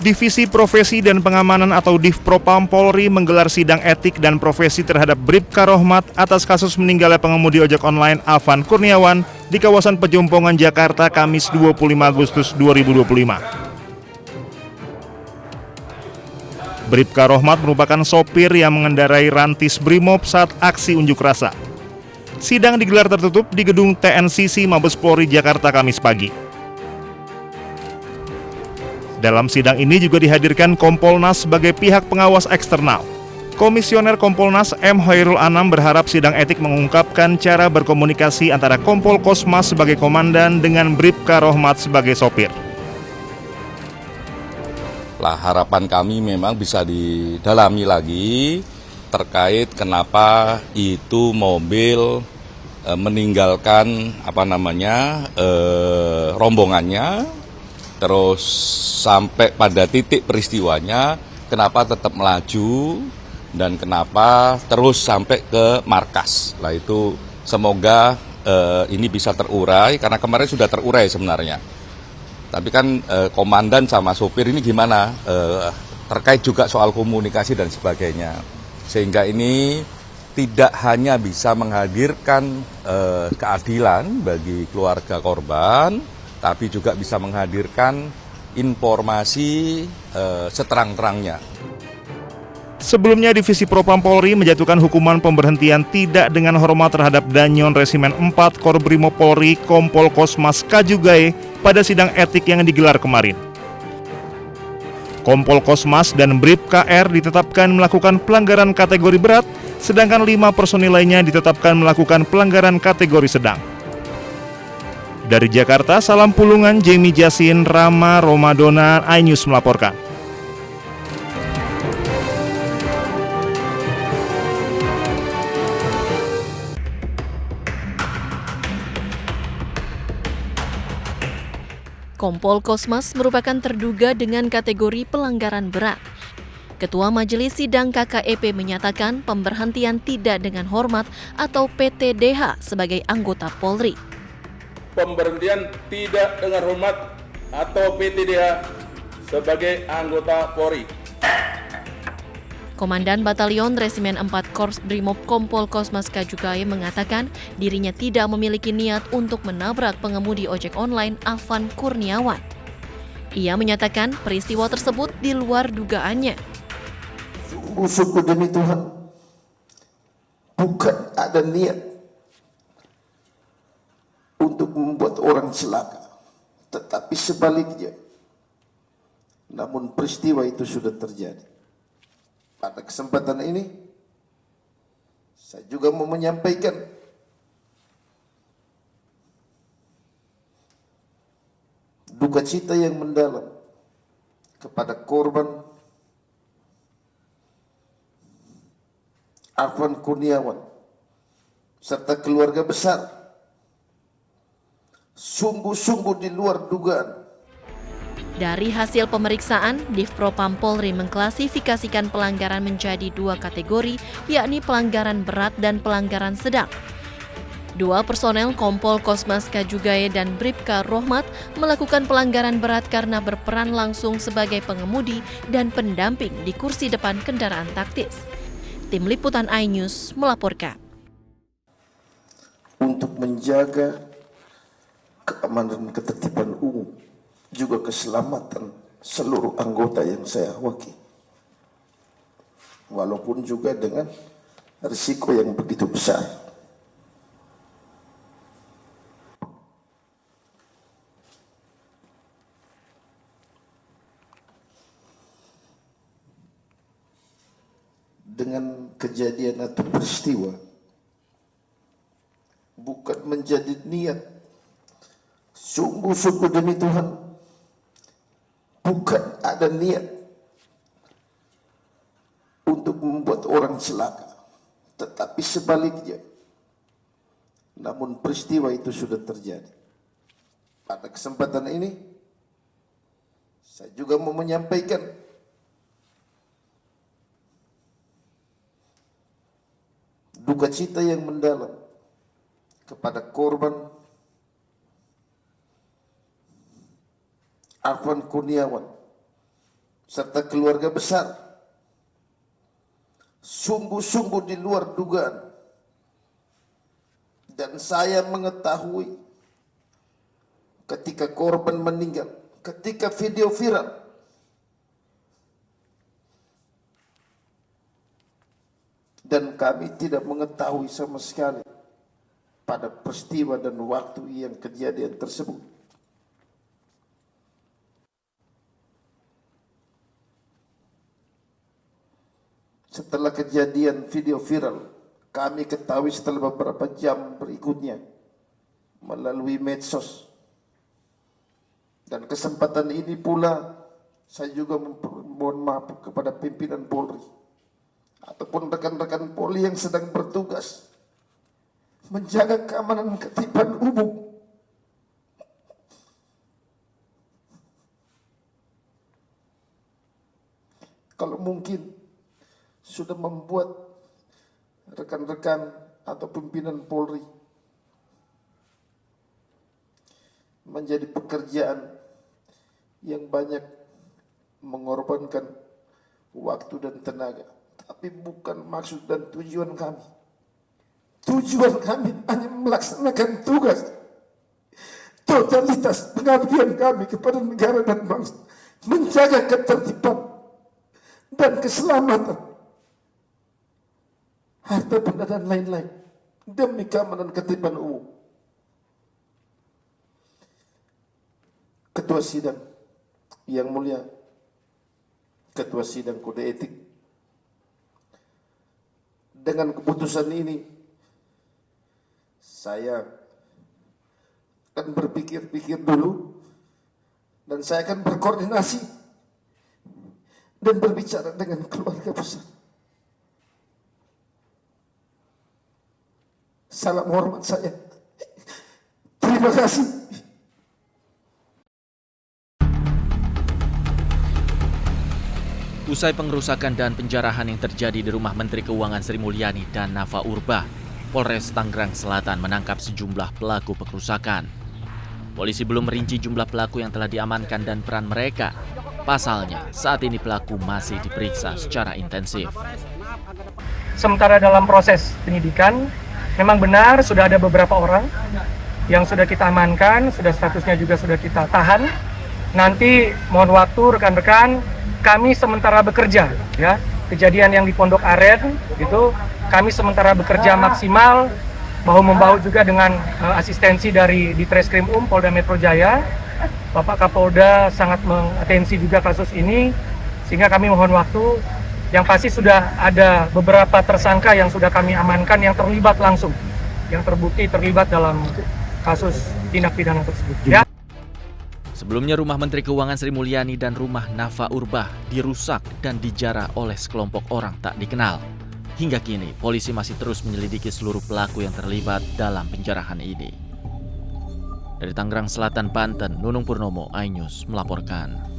Divisi Profesi dan Pengamanan atau Divpropam Polri menggelar sidang etik dan profesi terhadap Bribka Rohmat atas kasus meninggalnya pengemudi ojek online Afan Kurniawan di kawasan Pejompongan, Jakarta, Kamis 25 Agustus 2025. Bribka Rohmat merupakan sopir yang mengendarai rantis Brimob saat aksi unjuk rasa. Sidang digelar tertutup di gedung TNCC Mabes Polri, Jakarta, Kamis pagi. Dalam sidang ini juga dihadirkan Kompolnas sebagai pihak pengawas eksternal. Komisioner Kompolnas M. Hoirul Anam berharap sidang etik mengungkapkan cara berkomunikasi antara Kompol Kosmas sebagai komandan dengan Bribka Rohmat sebagai sopir. Harapan kami memang bisa didalami lagi terkait kenapa itu mobil meninggalkan rombongannya, terus sampai pada titik peristiwanya kenapa tetap melaju dan kenapa terus sampai ke markas. Lah itu semoga ini bisa terurai karena kemarin sudah terurai sebenarnya. Tapi kan komandan sama sopir ini gimana terkait juga soal komunikasi dan sebagainya. Sehingga ini tidak hanya bisa menghadirkan keadilan bagi keluarga korban, tapi juga bisa menghadirkan informasi seterang-terangnya. Sebelumnya, Divisi Propam Polri menjatuhkan hukuman pemberhentian tidak dengan hormat terhadap Danyon Resimen 4 Korbrimob Polri Kompol Kosmas Kajugae pada sidang etik yang digelar kemarin. Kompol Kosmas dan Bribka R ditetapkan melakukan pelanggaran kategori berat, sedangkan 5 personil lainnya ditetapkan melakukan pelanggaran kategori sedang. Dari Jakarta, Salam Pulungan, Jamie Jasin, Rama Romadona, iNews melaporkan. Kompol Kosmas merupakan terduga dengan kategori pelanggaran berat. Ketua Majelis Sidang KKEP menyatakan pemberhentian tidak dengan hormat atau PTDH sebagai anggota Polri. Pemberhentian tidak dengan hormat atau PTDH sebagai anggota Polri. Komandan Batalion Resimen 4 Korps Brimob Kompol Kosmas Kajugae mengatakan dirinya tidak memiliki niat untuk menabrak pengemudi ojek online Afan Kurniawan. Ia menyatakan peristiwa tersebut di luar dugaannya. Sungguh demi Tuhan, bukan ada niat untuk membuat orang celaka, tetapi sebaliknya. Namun peristiwa itu sudah terjadi. Pada kesempatan ini, saya juga mau menyampaikan duka cita yang mendalam kepada korban Afan Kurniawan serta keluarga besar. Sungguh-sungguh di luar dugaan. Dari hasil pemeriksaan, Divpropam Polri mengklasifikasikan pelanggaran menjadi 2 kategori, yakni pelanggaran berat dan pelanggaran sedang. 2 personel Kompol Kosmas Kajugae dan Bribka Rohmat melakukan pelanggaran berat karena berperan langsung sebagai pengemudi dan pendamping di kursi depan kendaraan taktis. Tim Liputan iNews melaporkan. Untuk menjaga keamanan dan ketertiban umum, juga keselamatan seluruh anggota yang saya wakili. Walaupun juga dengan risiko yang begitu besar. Dengan kejadian atau peristiwa, bukan menjadi niat, sungguh-sungguh demi Tuhan, bukan ada niat untuk membuat orang celaka, tetapi sebaliknya. Namun peristiwa itu sudah terjadi. Pada kesempatan ini, saya juga mau menyampaikan duka cita yang mendalam kepada korban Afan Kurniawan serta keluarga besar sungguh-sungguh di luar dugaan, dan saya mengetahui ketika korban meninggal, ketika video viral, dan kami tidak mengetahui sama sekali pada peristiwa dan waktu yang kejadian tersebut. Setelah kejadian video viral, kami ketahui setelah beberapa jam berikutnya melalui medsos. Dan kesempatan ini pula saya juga mohon maaf kepada pimpinan Polri ataupun rekan-rekan Polri yang sedang bertugas menjaga keamanan ketertiban umum. Kalau mungkin sudah membuat rekan-rekan atau pimpinan Polri menjadi pekerjaan yang banyak mengorbankan waktu dan tenaga. Tapi bukan maksud dan tujuan kami. Tujuan kami hanya melaksanakan tugas totalitas pengabdian kami kepada negara dan bangsa, menjaga ketertiban dan keselamatan harta benda dan lain-lain demi keamanan ketertiban umum. Ketua sidang yang mulia, Ketua sidang kode etik, dengan keputusan ini saya akan berpikir-pikir dulu dan saya akan berkoordinasi dan berbicara dengan keluarga besar. Salam hormat saya. Terima kasih. Usai pengerusakan dan penjarahan yang terjadi di rumah Menteri Keuangan Sri Mulyani dan Nafa Urbah, Polres Tangerang Selatan menangkap sejumlah pelaku pengerusakan. Polisi belum merinci jumlah pelaku yang telah diamankan dan peran mereka. Pasalnya, saat ini pelaku masih diperiksa secara intensif. Sementara dalam proses penyidikan, memang benar sudah ada beberapa orang yang sudah kita amankan, sudah statusnya juga sudah kita tahan. Nanti mohon waktu rekan-rekan, kami sementara bekerja, ya. Kejadian yang di Pondok Aren itu kami sementara bekerja maksimal, bahu-membahu juga dengan asistensi dari Ditreskrim Polda Metro Jaya. Bapak Kapolda sangat mengatensi juga kasus ini, sehingga kami mohon waktu. Yang pasti sudah ada beberapa tersangka yang sudah kami amankan yang terlibat langsung, yang terbukti terlibat dalam kasus tindak pidana tersebut. Ya. Sebelumnya rumah Menteri Keuangan Sri Mulyani dan rumah Nafa Urbah dirusak dan dijarah oleh sekelompok orang tak dikenal. Hingga kini, polisi masih terus menyelidiki seluruh pelaku yang terlibat dalam penjarahan ini. Dari Tangerang Selatan, Banten, Nunung Purnomo, iNews melaporkan.